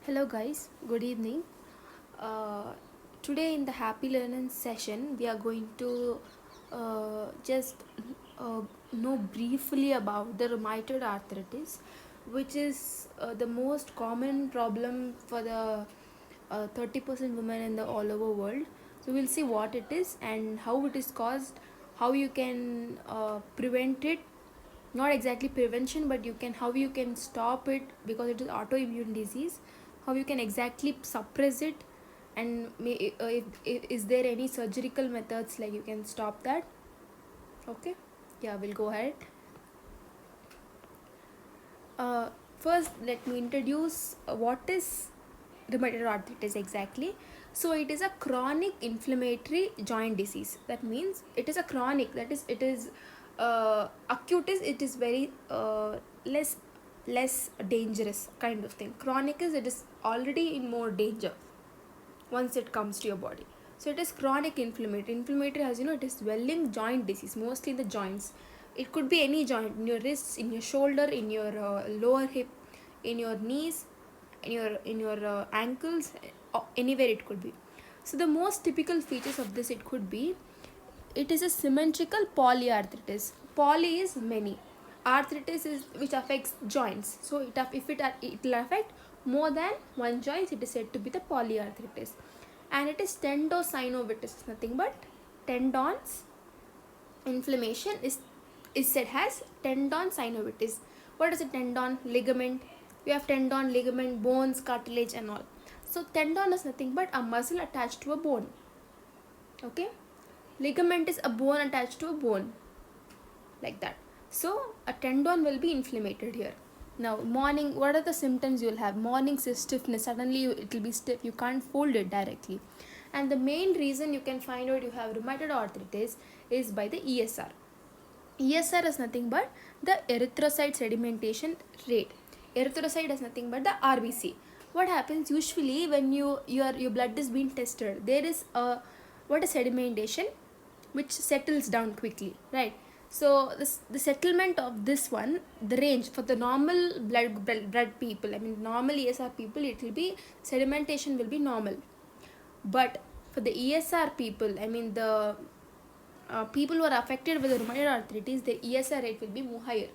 Hello, guys. Good evening. Uh, Today, in the Happy Learning session, we are going to just know briefly about the rheumatoid arthritis, which is the most common problem for the 30% women in the all over world. So, we'll see what it is and how it is caused, how you can prevent it, not exactly prevention, but you can how you can stop it because it is autoimmune disease, how you can exactly suppress it, and if is there any surgical methods like you can stop that. Okay, yeah, we'll go ahead. uh, First, let me introduce what is rheumatoid arthritis exactly. So it is a chronic inflammatory joint disease. That means it is a chronic, that is it is acute is it is very less dangerous kind of thing. Chronic is it is already in more danger once it comes to your body. So it is chronic inflammatory. Inflammatory, as you know, it is swelling joint disease, mostly in the joints. It could be any joint, in your wrists, in your shoulder, in your lower hip, in your knees, in your ankles, anywhere it could be. So the most typical features of this, it could be, it is a symmetrical polyarthritis. Poly is many. Arthritis is which affects joints. So it will affect more than one joint. It is said to be the polyarthritis, and it is tendinosynovitis. Nothing but tendons inflammation is said as tendon synovitis. What is a tendon? Ligament. We have tendon, ligament, bones, cartilage, and all. So tendon is nothing but a muscle attached to a bone. Okay, ligament is a bone attached to a bone, like that. So a tendon will be inflamed here. Now morning, what are the symptoms you'll have? Morning is stiffness. Suddenly it will be stiff, you can't fold it directly. And the main reason you can find out you have rheumatoid arthritis is by the ESR. ESR is nothing but the erythrocyte sedimentation rate. Erythrocyte is nothing but the RBC. What happens usually when your blood is being tested, there is a what is sedimentation, which settles down quickly, right? So the settlement of this one, the range for the normal blood people, I mean normal ESR people, it will be sedimentation will be normal. But for the ESR people, I mean the people who are affected with rheumatoid arthritis, their ESR rate will be more higher.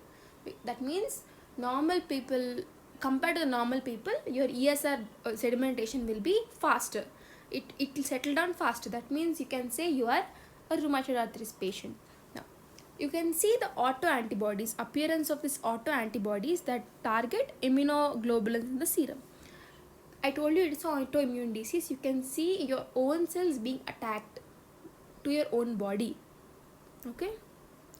That means normal people, compared to the normal people, your ESR sedimentation will be faster. It will settle down faster. That means you can say you are a rheumatoid arthritis patient. Now, you can see the autoantibodies, appearance of these autoantibodies that target immunoglobulins in the serum. I told you it's an autoimmune disease. You can see your own cells being attacked to your own body. Okay,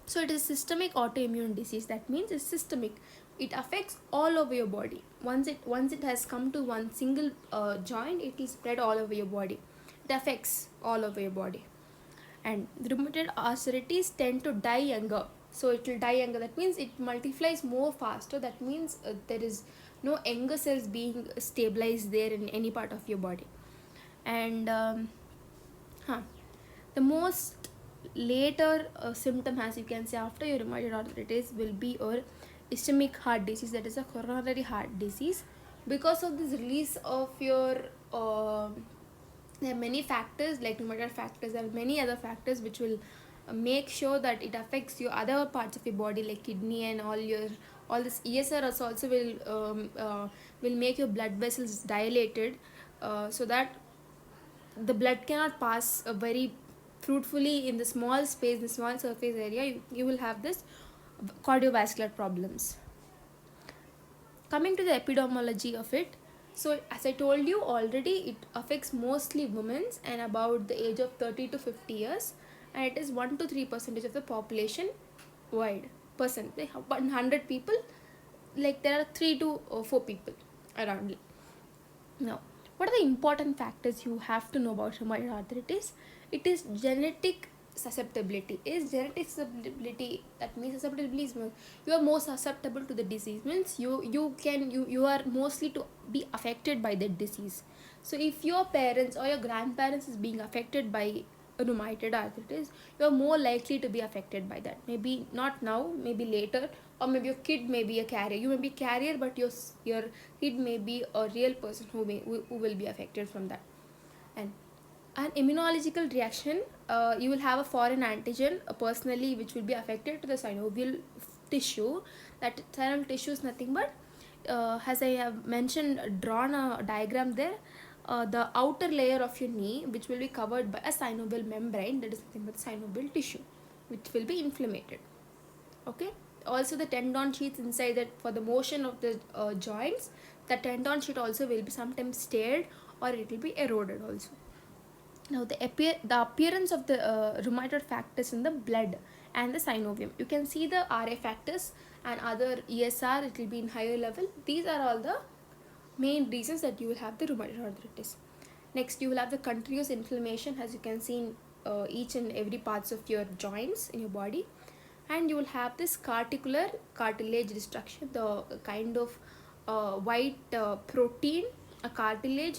so it is systemic autoimmune disease. That means it's systemic. It affects all over your body. Once it has come to one single joint, it will spread all over your body. It affects all over your body. And the rheumatoid arthritis tend to die younger. So it will die younger. That means it multiplies more faster. That means there is no younger cells being stabilized there in any part of your body. And the most later symptom, as you can say, after your rheumatoid arthritis will be your ischemic heart disease, that is a coronary heart disease. Because of this release of your there are many factors like rheumatoid factors. There are many other factors which will make sure that it affects your other parts of your body like kidney and all this. ESR also will make your blood vessels dilated, so that the blood cannot pass very fruitfully in the small space, the small surface area. You will have this cardiovascular problems. Coming to the epidemiology of it, so as I told you already, it affects mostly women and about the age of 30 to 50 years, and it is 1 to 3% of the population wide. Percent, like 100 people, like there are 3 to 4 people around it. Now, what are the important factors you have to know about rheumatoid arthritis? It is genetic susceptibility. Is genetic susceptibility, that means susceptibility is you are more susceptible to the disease, means you are mostly to be affected by that disease. So if your parents or your grandparents is being affected by rheumatoid arthritis, you are more likely to be affected by that. Maybe not now, maybe later, or maybe your kid may be a carrier. You may be a carrier, but your kid may be a real person who will be affected from that. And an immunological reaction, you will have a foreign antigen personally which will be affected to the synovial tissue. That synovial tissue is nothing but, as I have mentioned, drawn a diagram there, the outer layer of your knee which will be covered by a synovial membrane, that is nothing but synovial tissue, which will be inflamed. Okay. Also the tendon sheets inside that, for the motion of the joints, the tendon sheet also will be sometimes stirred, or it will be eroded also. Now the appearance of the rheumatoid factors in the blood and the synovium. You can see the RA factors and other ESR, it will be in higher level. These are all the main reasons that you will have the rheumatoid arthritis. Next, you will have the continuous inflammation, as you can see in each and every parts of your joints in your body. And you will have this carticular cartilage destruction, the kind of white protein, a cartilage,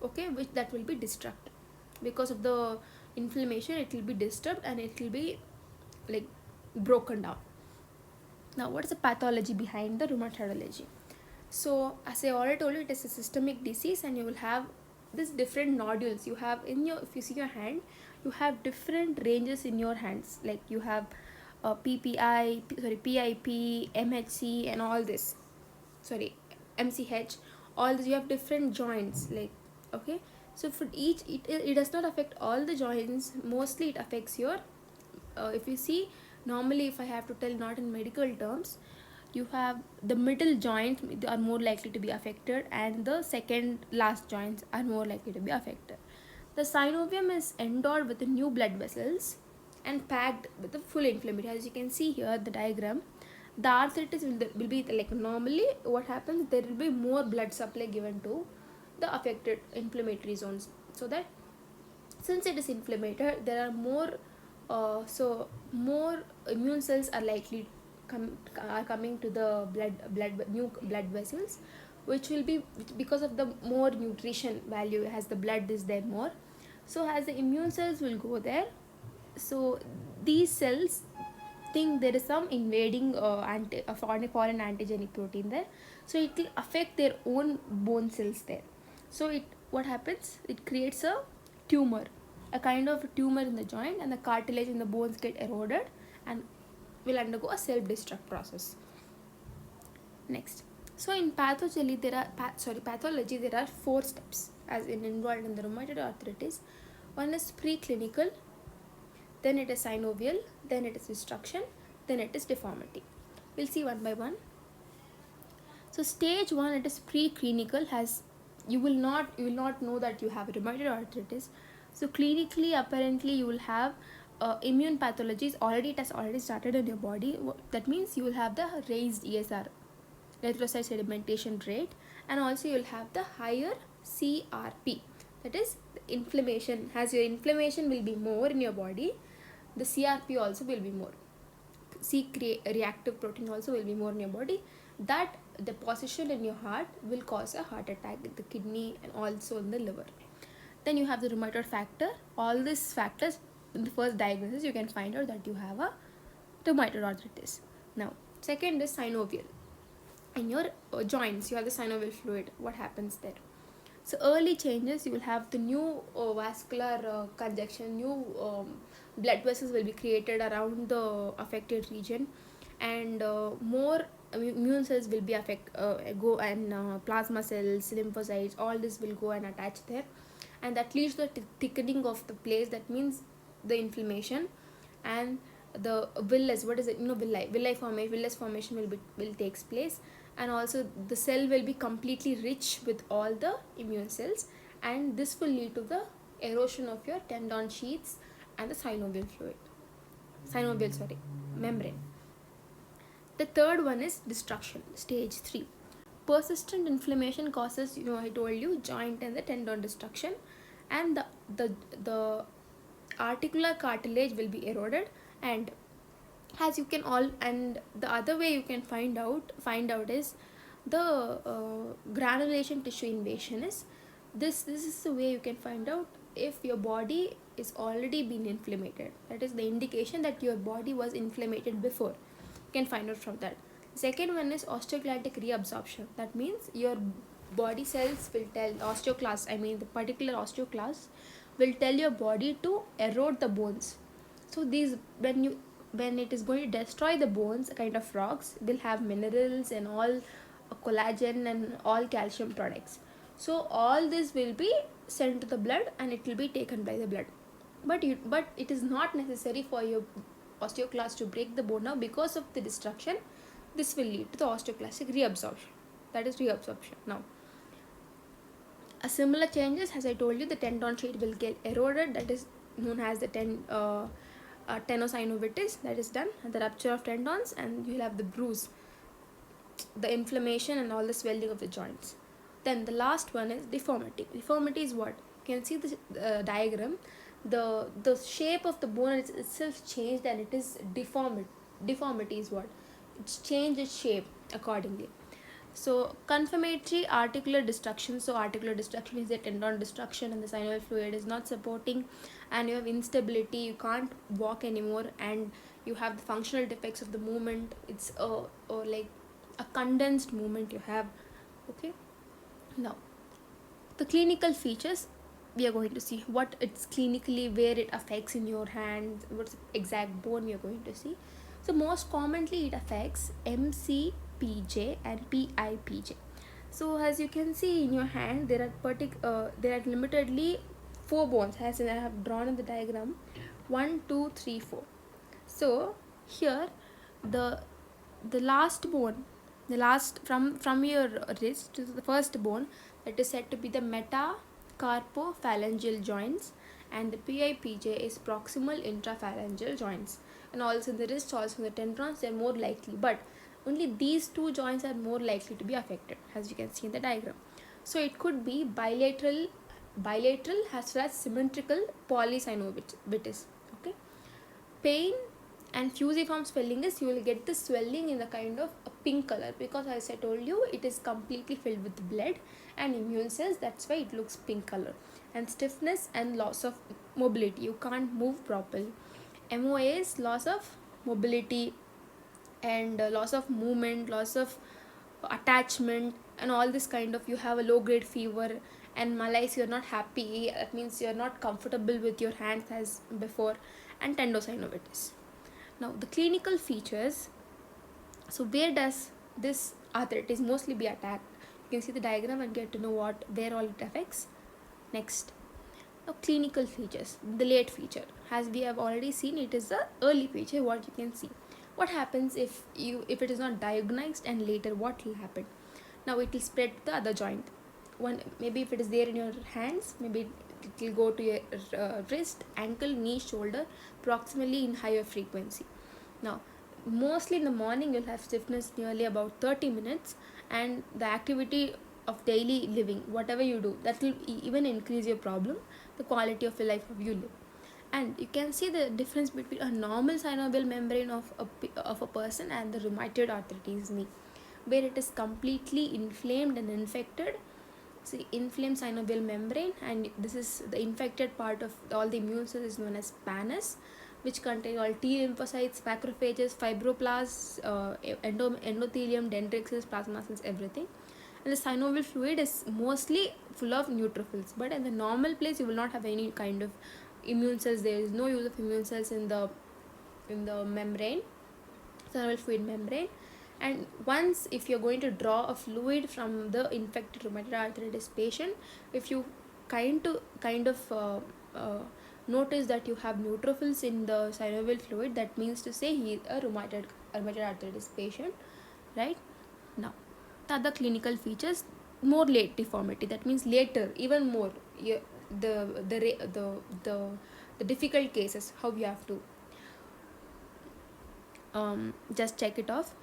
okay, which that will be destructed because of the inflammation. It will be disturbed and it will be like broken down. Now, what is the pathology behind the rheumatology? So as I already told you, it is a systemic disease, and you will have this different nodules. You have in your, if you see your hand, you have different ranges in your hands, like you have PPI, PIP, MHC, and all this, sorry, MCH, all this. You have different joints, like, okay. So for each, it does not affect all the joints. Mostly it affects your, if you see, normally, if I have to tell, not in medical terms, you have the middle joints are more likely to be affected, and the second last joints are more likely to be affected. The synovium is endowed with the new blood vessels and packed with the full inflammatory. As you can see here, the diagram, the arthritis will be like, normally what happens, there will be more blood supply given to the affected inflammatory zones, so that since it is inflamed, there are more more immune cells are likely coming to the new blood vessels, which will be, because of the more nutrition value, as the blood is there more, so as the immune cells will go there, so these cells think there is some invading foreign antigenic protein there, so it will affect their own bone cells there. So what happens, it creates a tumor, a kind of tumor in the joint, and the cartilage in the bones get eroded and will undergo a self-destruct process. Next, so in pathology there are 4 steps as involved in the rheumatoid arthritis. One is preclinical, then it is synovial, then it is destruction, then it is deformity. We'll see one by one. So stage 1, it is preclinical, has you will not know that you have rheumatoid arthritis. So clinically, apparently, you will have immune pathologies already. It has already started in your body. That means you will have the raised ESR, erythrocyte sedimentation rate, and also you will have the higher CRP. That is the inflammation. As your inflammation will be more in your body, the CRP also will be more. C-reactive protein also will be more in your body. That deposition in your heart will cause a heart attack in the kidney and also in the liver. Then you have the rheumatoid factor. All these factors, in the first diagnosis, you can find out that you have a rheumatoid arthritis. Now, second is synovial. In your joints, you have the synovial fluid. What happens there? So early changes, you will have the new vascular congestion, new blood vessels will be created around the affected region, and more immune cells will be go, and plasma cells, lymphocytes, all this will go and attach there, and that leads to the thickening of the place. That means the inflammation and the villus, what is it, villus formation will takes place, and also the cell will be completely rich with all the immune cells, and this will lead to the erosion of your tendon sheaths and the synovial membrane. The third one is destruction, stage 3. Persistent inflammation causes, I told you, joint and the tendon destruction, and the articular cartilage will be eroded, and as you can all, and the other way you can find out is the granulation tissue invasion is this is the way you can find out if your body is already been inflamed. That is the indication that your body was inflamed before. You can find out from that. Second one is osteoclastic reabsorption. That means your body cells will tell osteoclast, I mean the particular osteoclast will tell your body to erode the bones. So these, when it is going to destroy the bones, kind of rocks, they'll have minerals and all, collagen and all calcium products. So all this will be sent to the blood and it will be taken by the blood. But it is not necessary for your osteoclast to break the bone now. Because of the destruction, this will lead to the osteoclastic reabsorption. That is reabsorption. Now, a similar changes, as I told you, the tendon sheet will get eroded. That is known as the tenosynovitis. That is done, and the rupture of tendons, and you will have the bruise, the inflammation, and all the swelling of the joints. Then the last one is deformity. Deformity is what? You can see the diagram. The shape of the bone is itself changed and it is deformed. Deformity is what? It's changed its shape accordingly. So confirmatory articular destruction. So articular destruction is the tendon destruction and the synovial fluid is not supporting, and you have instability, you can't walk anymore, and you have the functional defects of the movement. It's like a condensed movement you have. Okay. Now, the clinical features, we are going to see what it's clinically, where it affects in your hand, what's the exact bone we are going to see. So most commonly it affects MCPJ and PIPJ. So as you can see in your hand, there are limitedly 4 bones, as I have drawn in the diagram, 1, 2, 3, 4. So here the last bone, the last from your wrist to the first bone, that is said to be the metacarpophalangeal joints, and the PIPJ is proximal intraphalangeal joints. And also in the wrist, also in the tendons, they are more likely, but only these 2 joints are more likely to be affected, as you can see in the diagram. So it could be bilateral as well as symmetrical polysynovitis. Okay. Pain and fusiform swelling is, you will get the swelling in the kind of a pink color, because as I told you, it is completely filled with blood and immune cells. That's why it looks pink color. And stiffness and loss of mobility, you can't move properly. MOA is loss of mobility and loss of movement, loss of attachment, and all this kind of, you have a low grade fever and malaise, you're not happy, that means you're not comfortable with your hands as before, and tenosynovitis. Now the clinical features. So where does this arthritis mostly be attacked? You can see the diagram and get to know where all it affects. Next, now clinical features. The late feature, as we have already seen, it is the early feature. What you can see, what happens if it is not diagnosed, and later what will happen? Now it will spread to the other joint. Maybe if it is there in your hands, maybe it will go to your wrist, ankle, knee, shoulder, proximally in higher frequency. Now mostly in the morning you'll have stiffness nearly about 30 minutes, and the activity of daily living, whatever you do, that will even increase your problem, the quality of your life of you live. And you can see the difference between a normal synovial membrane of a person and the rheumatoid arthritis knee, where it is completely inflamed and infected. See, inflamed synovial membrane, and this is the infected part of all the immune cells, is known as pannus, which contain all T lymphocytes, macrophages, fibroblasts, endothelium, dendritic cells, plasma cells, everything. And the synovial fluid is mostly full of neutrophils, but in the normal place you will not have any kind of immune cells. There is no use of immune cells in the membrane, synovial fluid membrane. And once, if you're going to draw a fluid from the infected rheumatoid arthritis patient, if you kind of notice that you have neutrophils in the synovial fluid, that means to say he is a rheumatoid arthritis patient, right? Now, the other clinical features, more late deformity, that means later, even more, the difficult cases, how you have to just check it off.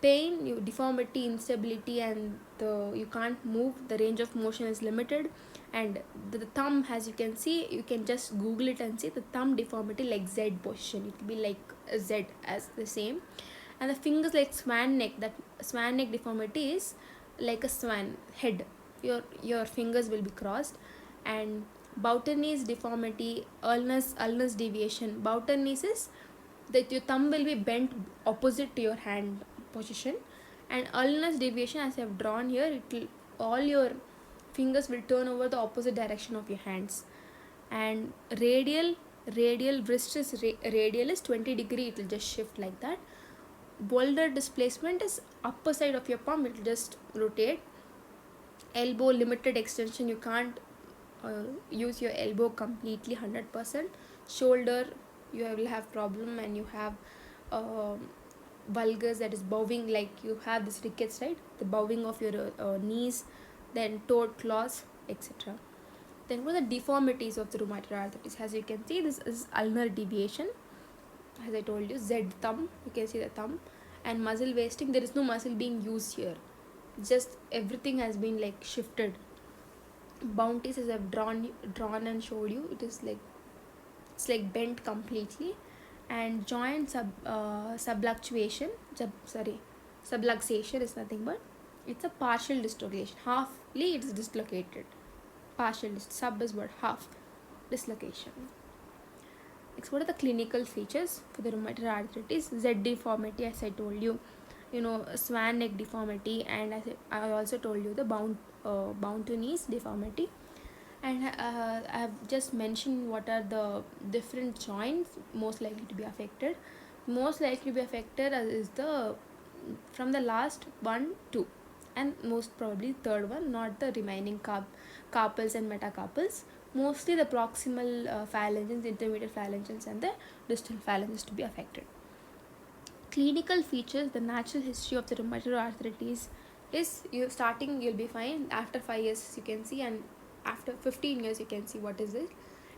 Pain, deformity, instability, and you can't move, the range of motion is limited. And the thumb, as you can see, you can just google it and see the thumb deformity, like Z position, it will be like a Z as the same. And the fingers like swan neck, that swan neck deformity is like a swan head, your fingers will be crossed. And Boutonniere deformity, ulnus deviation. Boutonniere is that your thumb will be bent opposite to your hand position, and ulnus deviation, as I have drawn here, it will, all your fingers will turn over the opposite direction of your hands. And radial wrist is radial is 20 degree, it will just shift like that. Boulder displacement is upper side of your palm, it will just rotate. Elbow limited extension, you can't use your elbow completely 100%. Shoulder, you will have problem, and you have vulgus, that is bowing, like you have this rickets, right, the bowing of your knees, then toed claws, etc. Then what are the deformities of the rheumatoid arthritis? As you can see, this is ulnar deviation, as I told you, Z thumb, you can see the thumb. And muscle wasting, there is no muscle being used here, just everything has been like shifted. Bounties, as I've drawn and showed you, it is like, it's like bent completely. And joint subluxation subluxation is nothing but it's a partial dislocation, halfly it is dislocated. Partial sub is what, half dislocation. Next, what are the clinical features for the rheumatoid arthritis? Z deformity, as I told you, swan neck deformity, and as I also told you the bound to knees deformity. And I have just mentioned what are the different joints most likely to be affected. Most likely to be affected is the from the last 1 2, and most probably third one, not the remaining carpals and metacarpals. Mostly the proximal phalanges, intermediate phalanges, and the distal phalanges to be affected. Clinical features, the natural history of the rheumatoid arthritis is, you'll be fine. After 5 years you can see, and after 15 years you can see what is it.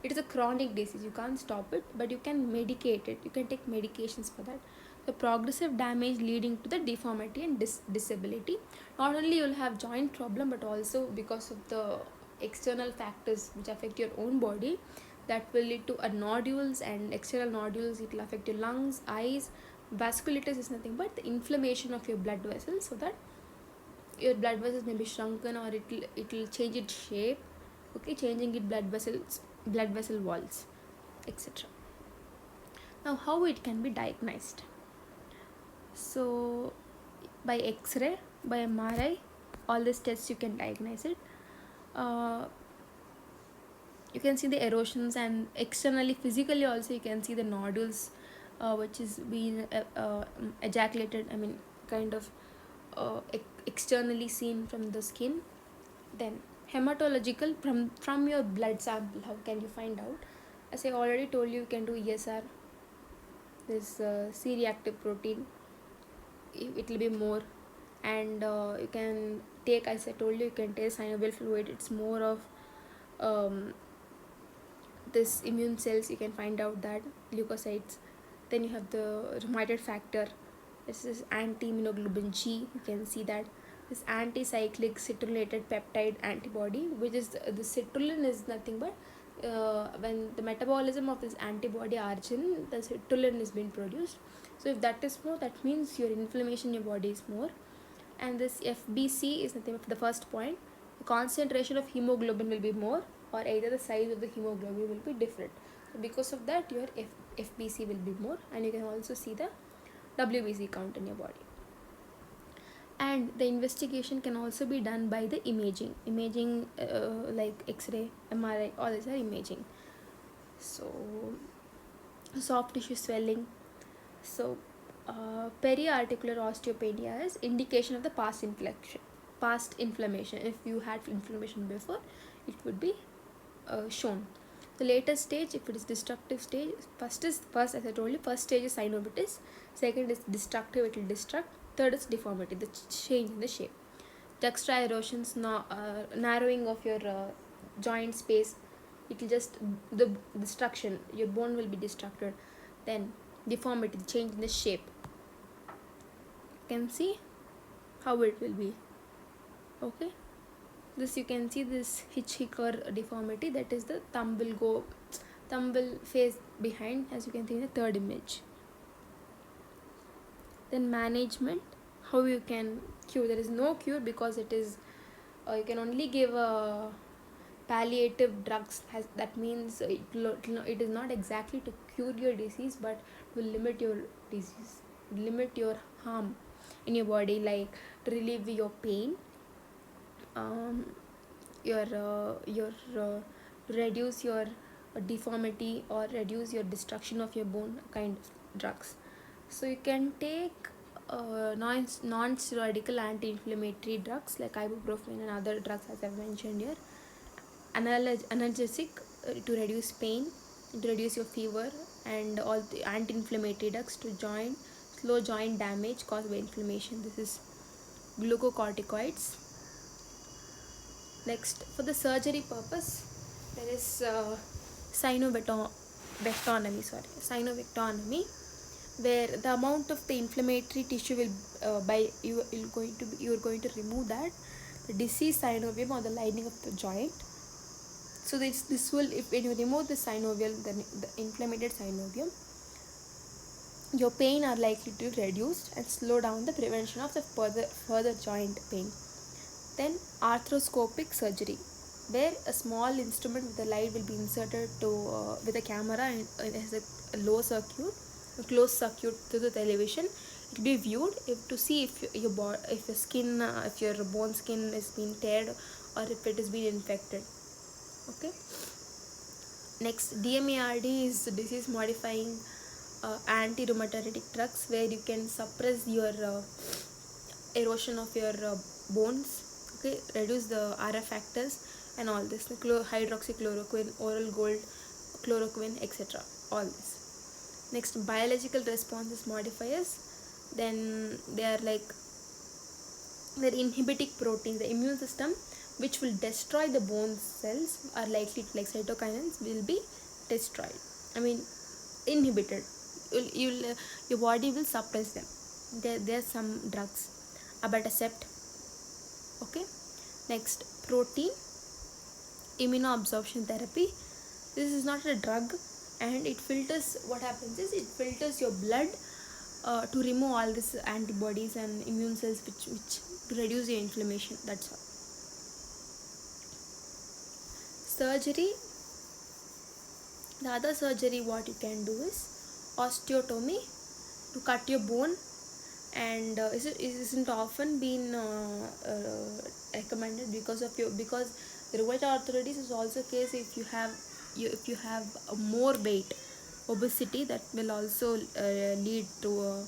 It is a chronic disease, you can't stop it, but you can medicate it, you can take medications for that. The progressive damage leading to the deformity and disability. Not only you'll have joint problem, but also because of the external factors which affect your own body, that will lead to nodules and external nodules. It will affect your lungs, eyes. Vasculitis is nothing but the inflammation of your blood vessels, so that your blood vessels may be shrunken, or it will change its shape, okay, changing it blood vessel walls, etc. Now, how it can be diagnosed? So by X-ray, by MRI, all these tests you can diagnose it. You can see the erosions, and externally, physically also you can see the nodules which is being ejaculated, I mean kind of externally seen from the skin. Then hematological, from your blood sample, how can you find out? As I already told you, you can do ESR, this C-reactive protein, it will be more. And you can take, as I told you, you can take synovial fluid, it's more of this immune cells, you can find out that leukocytes. Then you have the rheumatoid factor, this is anti-immunoglobulin G, you can see that this anti-cyclic citrullinated peptide antibody, which is the citrulline is nothing but when the metabolism of this antibody origin, the citrulline is being produced. So if that is more, that means your inflammation in your body is more. And this FBC is nothing but the first point, the concentration of hemoglobin will be more, or either the size of the hemoglobin will be different. So because of that, your FBC will be more, and you can also see the WBC count in your body. And the investigation can also be done by the imaging like X-ray, MRI, all these are imaging. So soft tissue swelling. So periarticular osteopenia is indication of the past inflammation. If you had inflammation before, it would be shown. The latest stage, if it is destructive stage, first as I told you, first stage is synovitis, second is destructive, it will destruct, third is deformity, the change in the shape. Juxta erosions, narrowing of your joint space, it will just, the destruction, your bone will be destructed. Then deformity, change in the shape, you can see how it will be, okay. This you can see this Hitchhiker deformity, that is the thumb will face behind, as you can see in the third image. Then management, how you can cure. There is no cure, because it is you can only give palliative drugs that means it is not exactly to cure your disease, but to limit your disease, limit your harm in your body, like to relieve your pain, um, your reduce your deformity or reduce your destruction of your bone kind of drugs. So you can take non-steroidal anti-inflammatory drugs like ibuprofen and other drugs as I've mentioned here, analgesic to reduce pain, to reduce your fever, and all the anti-inflammatory drugs to slow joint damage caused by inflammation. This is glucocorticoids. Next, for the surgery purpose, there is synovectomy, where the amount of the inflammatory tissue will you are going to remove that the diseased synovium or the lining of the joint. So this will, if when you remove the synovial, the inflamed synovium, your pain are likely to reduce and slow down the prevention of the further joint pain. Then arthroscopic surgery, where a small instrument with a light will be inserted to with a camera and it has a closed circuit to the television. It will be viewed to see if if your skin, if your bone skin is being teared or if it is being infected. Okay. Next, DMARD is disease modifying anti-rheumatic drugs, where you can suppress your erosion of your bones, okay, reduce the RF factors and all this, hydroxychloroquine, oral gold, chloroquine, etc. All this. Next, biological responses modifiers, then they are like they're inhibiting proteins. The immune system which will destroy the bone cells are likely to, like cytokinins, will be destroyed, I mean inhibited. Your body will suppress them. There are some drugs, abatacept. Okay. Next, protein immunoabsorption therapy. This is not a drug, and it filters, what happens is it filters your blood to remove all these antibodies and immune cells which to reduce your inflammation. That's all. Surgery, the other surgery what you can do is osteotomy, to cut your bone, and it isn't often been recommended because rheumatoid arthritis is also a case if you have a more weight, obesity, that will also lead to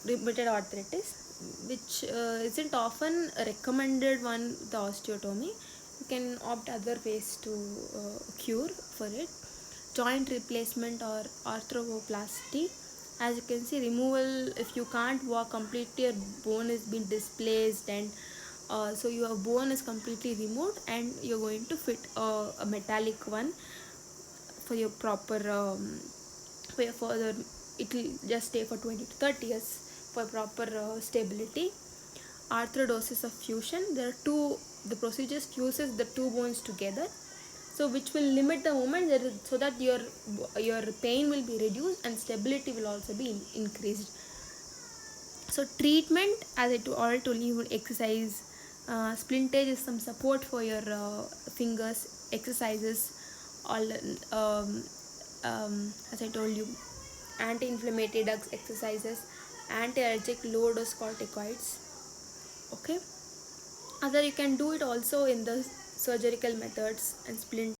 rheumatoid arthritis, which isn't often recommended one, the osteotomy. You can opt other ways to cure for it. Joint replacement or arthroplasty, as you can see, removal, if you can't walk completely, your bone is being displaced, and so your bone is completely removed and you're going to fit a metallic one for your proper for your further, it will just stay for 20 to 30 years for proper stability. Arthrodosis of fusion, there are the procedures fuses the two bones together, so which will limit the movement so that your pain will be reduced and stability will also be increased. So treatment, as I already told you, exercise, splintage is some support for your fingers, exercises, all as I told you, anti-inflammatory drugs, exercises, anti-allergic low dose corticoids. Okay. Other, you can do it also in the surgical methods and splint